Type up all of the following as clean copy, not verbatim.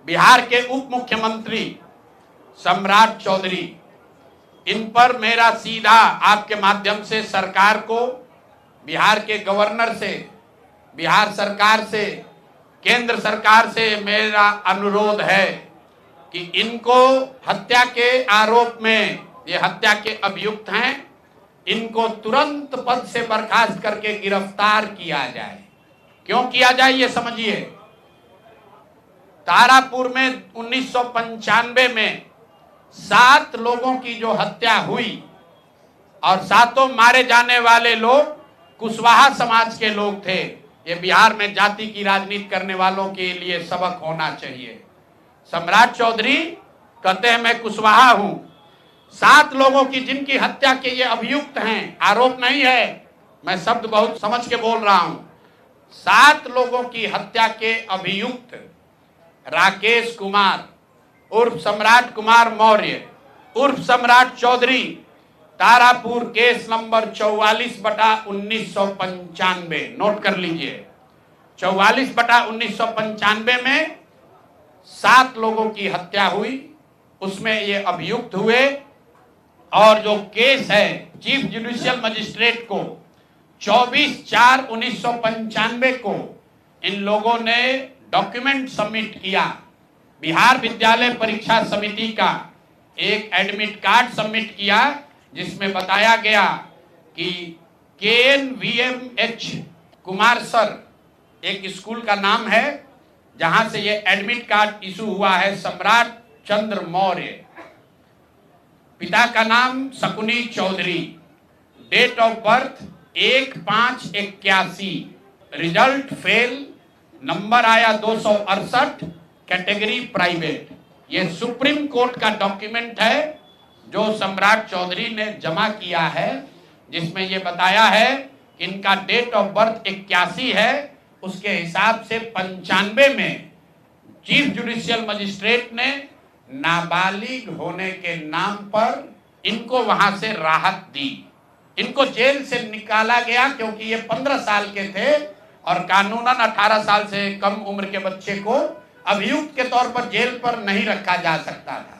बिहार के उप मुख्यमंत्री सम्राट चौधरी, इन पर मेरा सीधा आपके माध्यम से सरकार को, बिहार के गवर्नर से, बिहार सरकार से, केंद्र सरकार से मेरा अनुरोध है कि इनको हत्या के आरोप में, ये हत्या के अभियुक्त हैं, इनको तुरंत पद से बर्खास्त करके गिरफ्तार किया जाए। क्यों किया जाए ये समझिए। तारापुर में 1995 में 7 लोगों की जो हत्या हुई और 7 मारे जाने वाले लोग कुशवाहा समाज के लोग थे। ये बिहार में जाति की राजनीति करने वालों के लिए सबक होना चाहिए। सम्राट चौधरी कहते हैं मैं कुशवाहा हूं। 7 लोगों की जिनकी हत्या के ये अभियुक्त हैं, आरोप नहीं है, मैं शब्द बहुत समझ के बोल रहा हूं। 7 लोगों की हत्या के अभियुक्त राकेश कुमार उर्फ सम्राट कुमार मौर्य उर्फ Samrat Chaudhary, Tarapur case number 44/1995, note कर लीजिए। 44/1995 में 7 लोगों की हत्या हुई, उसमें ये अभियुक्त हुए और जो केस है चीफ जुडिशियल मजिस्ट्रेट को 24/4/1995 को इन लोगों ने डॉक्यूमेंट सबमिट किया। बिहार विद्यालय परीक्षा समिति का एक एडमिट कार्ड सबमिट किया जिसमें बताया गया कि KNVMH कुमार सर एक स्कूल का नाम है जहां से ये एडमिट कार्ड इशू हुआ है। सम्राट चंद्र मौर्य, पिता का नाम Shakuni Chaudhary, date of birth 1/5/81, result fail, number आया 268, कैटेगरी प्राइवेट। ये सुप्रीम कोर्ट का डॉक्यूमेंट है जो सम्राट चौधरी ने जमा किया है, जिसमें ये बताया है कि इनका डेट ऑफ बर्थ 81 है, उसके हिसाब से 95 में चीफ जुडिशियल मजिस्ट्रेट ने नाबालिग होने के नाम पर इनको वहां से राहत दी। इनको जेल से निकाला गया क्योंकि ये 15 साल के थे और कानूनन 18 साल से कम उम्र के बच्चे को अभियुक्त के तौर पर जेल पर नहीं रखा जा सकता था।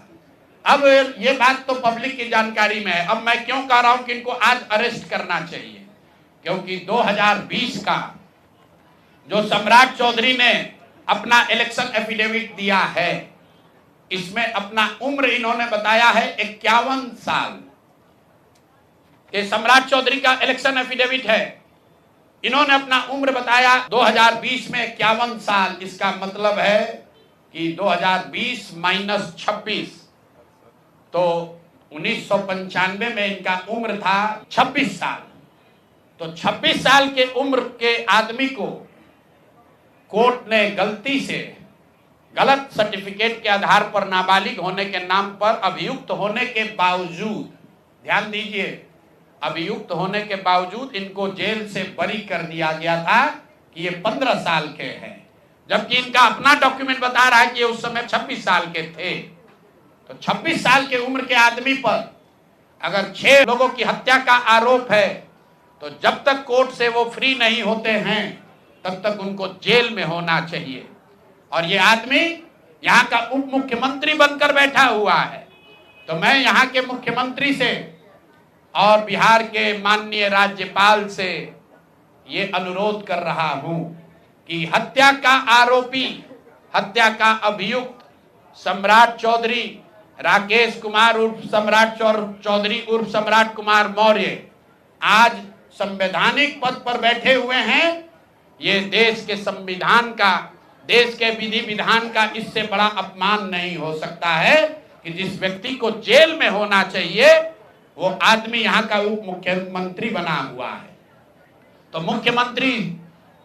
अब ये बात तो पब्लिक की जानकारी में है। अब मैं क्यों कह रहा हूं कि इनको आज अरेस्ट करना चाहिए, क्योंकि 2020 का जो सम्राट चौधरी ने अपना इलेक्शन एफिडेविट दिया है, इसमें अपना उम्र इन्होंने बताया है 51 साल। ये सम्राट चौधरी का इलेक्शन एफिडेविट है। इन्होंने अपना उम्र बताया 2020 में 51 साल। इसका मतलब है कि 2020 - 26, तो 1995 में इनका उम्र था 26 साल। तो 26 साल के उम्र के आदमी को कोर्ट ने गलती से गलत सर्टिफिकेट के आधार पर नाबालिग होने के नाम पर अभियुक्त होने के बावजूद, ध्यान दीजिए, अभियुक्त होने के बावजूद इनको जेल से बरी कर दिया गया था कि ये 15 साल के हैं, जबकि इनका अपना डॉक्यूमेंट बता रहा है कि ये उस समय 26 साल के थे। तो 26 साल के उम्र के आदमी पर अगर 6 लोगों की हत्या का आरोप है तो जब तक कोर्ट से वो फ्री नहीं होते हैं तब तक उनको जेल में होना चाहिए। और ये आदमी यहाँ का उप मुख्यमंत्री बनकर बैठा हुआ है। तो मैं यहाँ के मुख्यमंत्री से और बिहार के माननीय राज्यपाल से ये अनुरोध कर रहा हूं कि हत्या का आरोपी, हत्या का अभियुक्त सम्राट चौधरी, राकेश कुमार उर्फ सम्राट चौधरी उर्फ सम्राट कुमार मौर्य आज संवैधानिक पद पर बैठे हुए हैं। ये देश के संविधान का, देश के विधि विधान का इससे बड़ा अपमान नहीं हो सकता है कि जिस व्यक्ति को जेल में होना चाहिए वो आदमी यहाँ का उप मुख्यमंत्री बना हुआ है। तो मुख्यमंत्री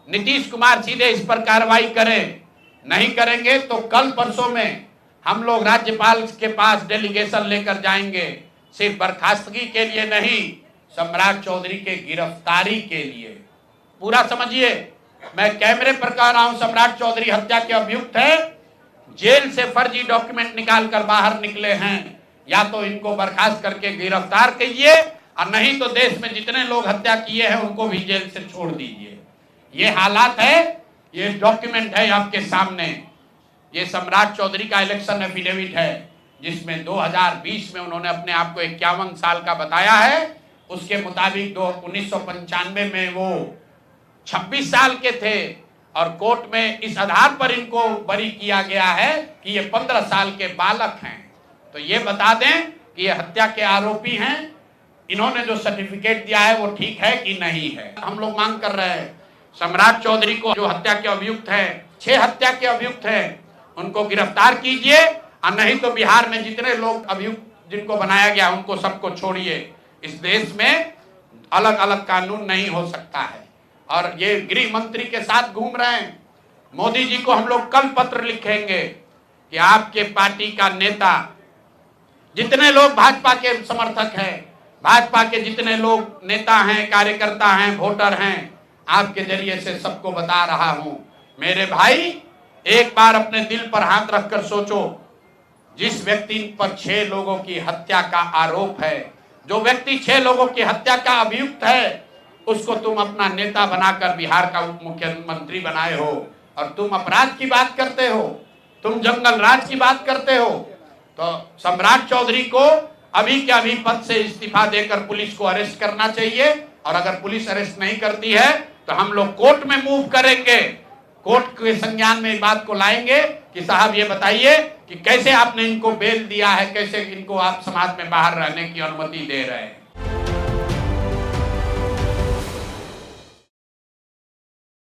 नीतीश कुमार सीधे इस पर कार्रवाई करें। नहीं करेंगे तो कल परसों में हम लोग राज्यपाल के पास डेलीगेशन लेकर जाएंगे, सिर्फ बर्खास्तगी के लिए नहीं, सम्राट चौधरी के गिरफ्तारी के लिए। पूरा समझिए, मैं कैमरे पर कह रहा हूं, सम्राट चौधरी हत्या के अभियुक्त है, जेल से फर्जी डॉक्यूमेंट निकाल कर बाहर निकले हैं। या तो इनको बर्खास्त करके गिरफ्तार कीजिए और नहीं तो देश में जितने लोग हत्या किए हैं उनको भी जेल से छोड़ दीजिए। ये हालात है, ये डॉक्यूमेंट है आपके सामने। ये सम्राट चौधरी का इलेक्शन एफिडेविट है, जिसमें 2020 में उन्होंने अपने आप को 51 साल का बताया है। उसके मुताबिक 1995 में वो 26 साल के थे और कोर्ट में इस आधार पर इनको बरी किया गया है कि ये 15 साल के बालक हैं। तो ये बता दें कि ये हत्या के आरोपी हैं। इन्होंने जो सर्टिफिकेट दिया है वो ठीक है कि नहीं है। हम लोग मांग कर रहे हैं सम्राट चौधरी को, जो हत्या के अभियुक्त है, 6 हत्या के अभियुक्त हैं, उनको गिरफ्तार कीजिए और नहीं तो बिहार में जितने लोग अभियुक्त जिनको बनाया गया उनको सबको छोड़िए। इस देश में अलग अलग कानून नहीं हो सकता है। और ये गृह मंत्री के साथ घूम रहे हैं। मोदी जी को हम लोग कल पत्र लिखेंगे कि आपके पार्टी का नेता, जितने लोग भाजपा के समर्थक हैं, भाजपा के जितने लोग नेता हैं, कार्यकर्ता हैं, वोटर हैं, आपके जरिए से सबको बता रहा हूं, मेरे भाई एक बार अपने दिल पर हाथ रखकर सोचो। जिस व्यक्ति पर 6 लोगों की हत्या का आरोप है, जो व्यक्ति 6 लोगों की हत्या का अभियुक्त है, उसको तुम अपना नेता बनाकर बिहार का उप मुख्यमंत्री बनाए हो और तुम अपराध की बात करते हो, तुम जंगल राज की बात करते हो। तो सम्राट चौधरी को अभी के अभी पद से इस्तीफा देकर पुलिस को अरेस्ट करना चाहिए और अगर पुलिस अरेस्ट नहीं करती है तो हम लोग कोर्ट में मूव करेंगे। कोर्ट के संज्ञान में बात को लाएंगे कि साहब ये बताइए कि कैसे आपने इनको बेल दिया है, कैसे इनको आप समाज में बाहर रहने की अनुमति दे रहे हैं।